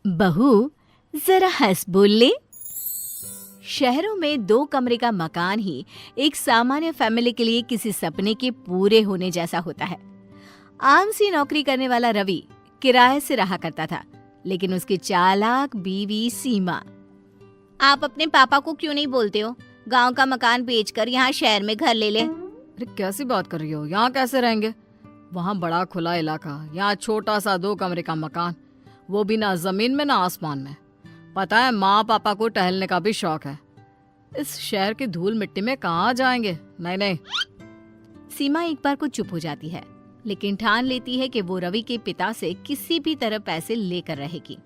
बहू, जरा हंस बोल ले। शहरों में 2 कमरे का मकान ही एक सामान्य फैमिली के लिए किसी सपने के पूरे होने जैसा होता है। आम सी नौकरी करने वाला रवि किराए से रहा करता था, लेकिन उसकी चालाक बीवी सीमा। आप अपने पापा को क्यों नहीं बोलते हो? गांव का मकान बेचकर यहाँ शहर में घर ले ले। अरे कैसी बात कर रही हो? यहाँ कैसे रहेंगे? वहाँ बड़ा खुला इलाका, यहाँ छोटा सा 2 कमरे का मकान, वो भी ना जमीन में ना आसमान में। पता है, माँ पापा को टहलने का भी शौक है। इस शहर की धूल मिट्टी में कहाँ जाएंगे? नहीं नहीं। सीमा एक बार को चुप हो जाती है, लेकिन ठान लेती है कि वो रवि के पिता से किसी भी तरह पैसे लेकर रहेगी।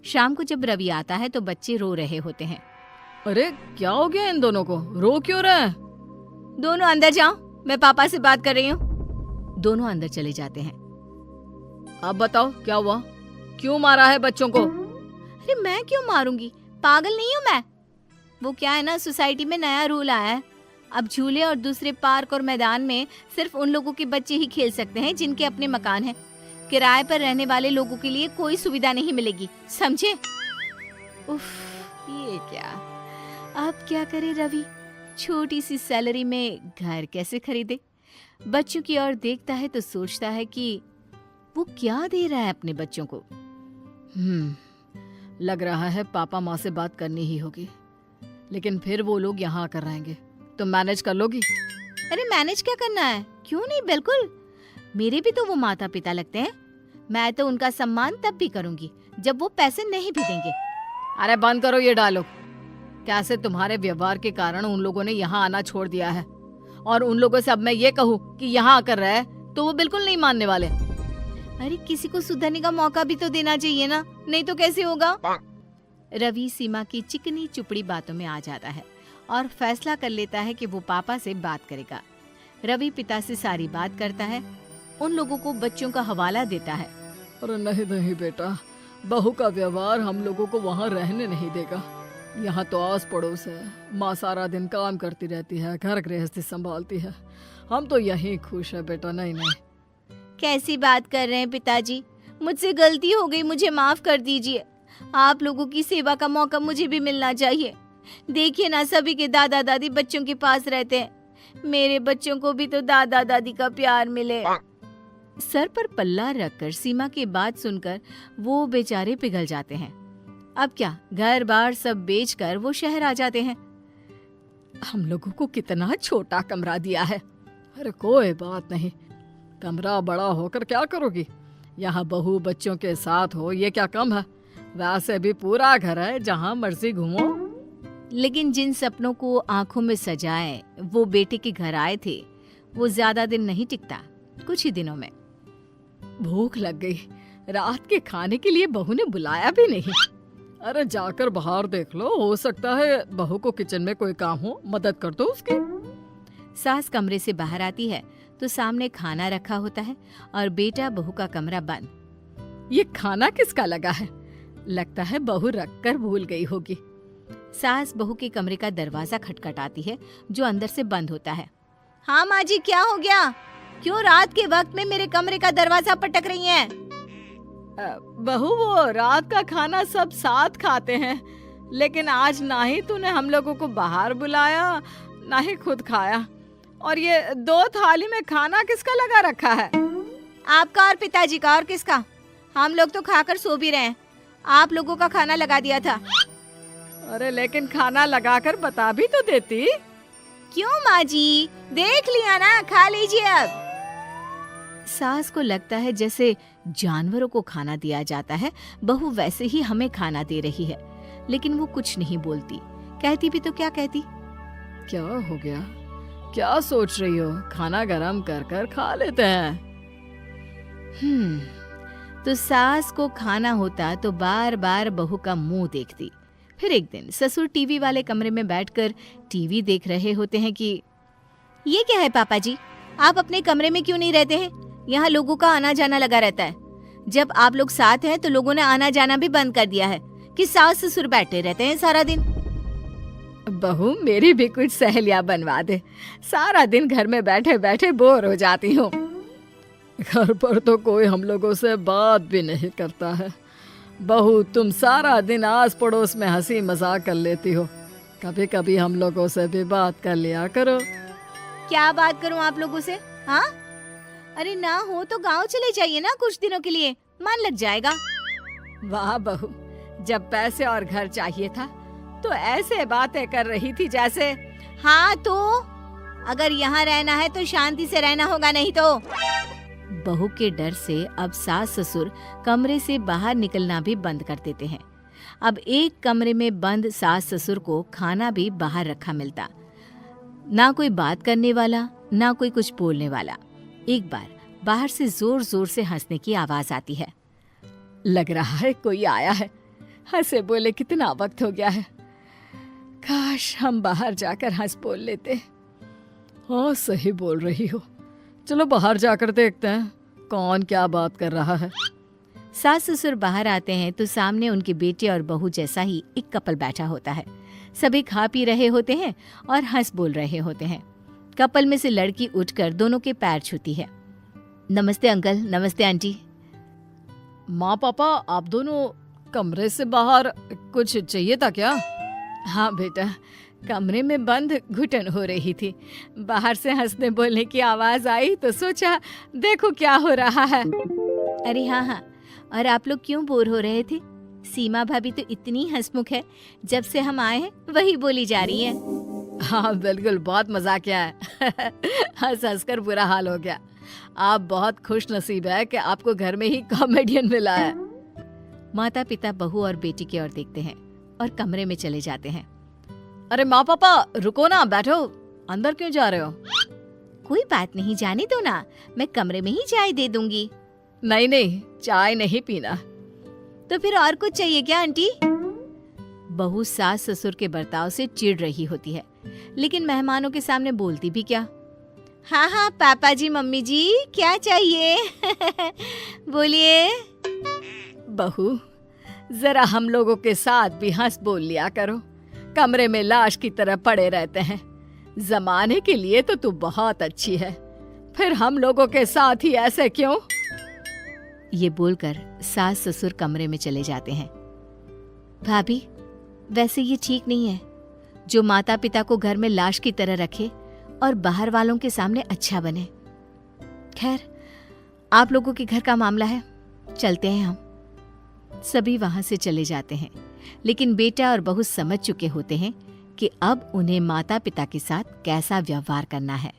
शाम को जब रवि आता है तो बच्चे रो रहे होते हैं। अरे क्या हो गया इन दोनों को? रो क्यों रहे हैं? दोनों अंदर जाओ, मैं पापा से बात कर रही हूँ। दोनों अंदर चले जाते हैं। अब बताओ क्या हुआ? क्यों मारा है बच्चों को? अरे मैं क्यों मारूंगी? पागल नहीं हूँ मैं। वो क्या है ना, सोसाइटी में नया रूल आया है। अब झूले और दूसरे पार्क और मैदान में सिर्फ उन लोगों के बच्चे ही खेल सकते हैं जिनके अपने मकान हैं। किराए पर रहने वाले लोगों के लिए कोई सुविधा नहीं मिलेगी, समझे? उफ, ये क्या? अब क्या करे रवि? छोटी सी सैलरी में घर कैसे खरीदे? बच्चों की ओर देखता है तो सोचता है कि वो क्या दे रहा है अपने बच्चों को। लग रहा है पापा माँ से बात करनी ही होगी, लेकिन फिर वो लोग यहाँ आकर रहेंगे। तुम मैनेज कर लोगी? अरे मैनेज क्या करना है? क्यों नहीं, बिल्कुल। मेरे भी तो वो माता पिता लगते हैं। मैं तो उनका सम्मान तब भी करूंगी जब वो पैसे नहीं भी देंगे। अरे बंद करो ये डायलॉग। कैसे तुम्हारे व्यवहार के कारण उन लोगों ने यहाँ आना छोड़ दिया है, और उन लोगों से अब मैं ये कहूँ कि यहाँ आकर रहे तो वो बिल्कुल नहीं मानने वाले। अरे किसी को सुधरने का मौका भी तो देना चाहिए ना, नहीं तो कैसे होगा? रवि सीमा की चिकनी चुपड़ी बातों में आ जाता है और फैसला कर लेता है कि वो पापा से बात करेगा। रवि पिता से सारी बात करता है, उन लोगों को बच्चों का हवाला देता है। अरे नहीं नहीं बेटा, बहू का व्यवहार हम लोगों को वहाँ रहने नहीं देगा। यहाँ तो आस पड़ोस है, माँ सारा दिन काम करती रहती है, घर गृहस्थी संभालती है। हम तो यहीं खुश है बेटा। नहीं नहीं। कैसी बात कर रहे हैं पिताजी? मुझसे गलती हो गई, मुझे माफ कर दीजिए। आप लोगों की सेवा का मौका मुझे भी मिलना चाहिए। देखिए ना, सभी के दादा दादी बच्चों के पास रहते हैं। मेरे बच्चों को भी तो दादा दादी का प्यार मिले। सर पर पल्ला रखकर सीमा की बात सुनकर वो बेचारे पिघल जाते हैं। अब क्या, घर बार सब बेचकर वो शहर आ जाते हैं। हम लोगों को कितना छोटा कमरा दिया है। अरे कोई बात नहीं, कमरा बड़ा होकर क्या करोगी? यहाँ बहू बच्चों के साथ हो, ये क्या कम है? वैसे भी पूरा घर है, जहाँ मर्जी घूमो। लेकिन जिन सपनों को आंखों में सजाए वो बेटे के घर आए थे, वो ज्यादा दिन नहीं टिकता, कुछ ही दिनों में। भूख लग गई, रात के खाने के लिए बहू ने बुलाया भी नहीं। अरे जाकर बाहर देख लो, हो सकता है बहू को किचन में कोई काम हो, मदद कर दो उसकी। सास कमरे से बाहर आती है तो सामने खाना रखा होता है और बेटा बहू का कमरा बंद। ये खाना किसका लगा है? लगता है बहू रख कर भूल गई होगी। सास बहू के कमरे का दरवाजा खटखटाती है, जो अंदर से बंद होता है। हाँ माँ जी, क्या हो गया? क्यों रात के वक्त में मेरे कमरे का दरवाजा पटक रही हैं? बहू, वो रात का खाना सब साथ खाते हैं, लेकिन आज ना ही तूने हम लोगों को बाहर बुलाया, ना ही खुद खाया। और ये 2 थाली में खाना किसका लगा रखा है? आपका और पिताजी का। और किसका? हम लोग तो खाकर सो भी रहे हैं। आप लोगों का खाना लगा दिया था। अरे लेकिन खाना लगाकर बता भी तो देती। क्यों माँ जी, देख लिया ना, खा लीजिए अब। सास को लगता है जैसे जानवरों को खाना दिया जाता है, बहू वैसे ही हमें खाना दे रही है। लेकिन वो कुछ नहीं बोलती। कहती भी तो क्या कहती? क्या हो गया? क्या सोच रही हो? खाना गरम कर कर खा लेते हैं। तो सास को खाना होता तो बार बार बहू का मुंह देखती। फिर एक दिन ससुर टीवी वाले कमरे में बैठकर टीवी देख रहे होते हैं कि ये क्या है पापा जी, आप अपने कमरे में क्यों नहीं रहते हैं? यहाँ लोगों का आना जाना लगा रहता है। जब आप लोग साथ हैं तो लोगों ने आना जाना भी बंद कर दिया है कि सास ससुर बैठे रहते हैं सारा दिन। बहू, मेरी भी कुछ सहेलियां बनवा दे। सारा दिन घर में बैठे बैठे बोर हो जाती हूँ। घर पर तो कोई हम लोगों से बात भी नहीं करता है। बहू, तुम सारा दिन आस पड़ोस में हंसी मजाक कर लेती हो, कभी कभी हम लोगों से भी बात कर लिया करो। क्या बात करूं आप लोगों से? हाँ, अरे ना हो तो गांव चले जाइए ना कुछ दिनों के लिए, मन लग जाएगा। वाह बहू, जब पैसे और घर चाहिए था तो ऐसे बातें कर रही थी जैसे। हाँ तो अगर यहाँ रहना है तो शांति से रहना होगा, नहीं तो। बहू के डर से अब सास ससुर कमरे से बाहर निकलना भी बंद कर देते हैं। अब एक कमरे में बंद सास ससुर को खाना भी बाहर रखा मिलता, ना कोई बात करने वाला, ना कोई कुछ बोलने वाला। एक बार बाहर से जोर जोर से हंसने की आवाज आती है। लग रहा है कोई आया है, हंसे बोले कितना वक्त हो गया है, काश हम बाहर जाकर हंस बोल लेते। हाँ सही बोल रही हो, चलो बाहर जाकर देखते हैं कौन क्या बात कर रहा है। सास ससुर बाहर आते हैं तो सामने उनके बेटे और बहू जैसा ही एक कपल बैठा होता है। सभी खा पी रहे होते हैं और हंस बोल रहे होते हैं। कपल में से लड़की उठकर दोनों के पैर छूती है। नमस्ते अंकल, नमस्ते आंटी। माँ पापा, आप दोनों कमरे से बाहर, कुछ चाहिए था क्या? हाँ बेटा, कमरे में बंद घुटन हो रही थी, बाहर से हंसने बोलने की आवाज आई तो सोचा देखो क्या हो रहा है। अरे हाँ हाँ, और आप लोग क्यों बोर हो रहे थे? सीमा भाभी तो इतनी हंसमुख है, जब से हम आए हैं वही बोली जा रही है। हाँ बिल्कुल, बहुत मजाक किया है। हंस हंस कर बुरा हाल हो गया। आप बहुत खुश नसीब है कि आपको घर में ही कॉमेडियन मिला है। माता पिता बहू और बेटी की ओर देखते हैं और कमरे में चले जाते हैं। अरे माँ पापा रुको ना, बैठो, अंदर क्यों जा रहे हो? कोई बात नहीं, जाने दो ना, मैं कमरे में ही चाय दे दूंगी। नहीं नहीं, चाय नहीं पीना। तो फिर और कुछ चाहिए क्या आंटी? बहू सास ससुर के बर्ताव से चिढ़ रही होती है, लेकिन मेहमानों के सामने बोलती भी क्या। हाँ हाँ पापा जी, मम्मी जी, क्या चाहिए? बोलिए। बहू, जरा हम लोगों के साथ भी हंस बोल लिया करो, कमरे में लाश की तरह पड़े रहते हैं। जमाने के लिए तो तू बहुत अच्छी है, फिर हम लोगों के साथ ही ऐसे क्यों? ये बोलकर सास ससुर कमरे में चले जाते हैं। भाभी, वैसे ये ठीक नहीं है, जो माता पिता को घर में लाश की तरह रखे और बाहर वालों के सामने अच्छा बने। खैर, आप लोगों के घर का मामला है, चलते हैं हम। सभी वहां से चले जाते हैं, लेकिन बेटा और बहू समझ चुके होते हैं कि अब उन्हें माता पिता के साथ कैसा व्यवहार करना है।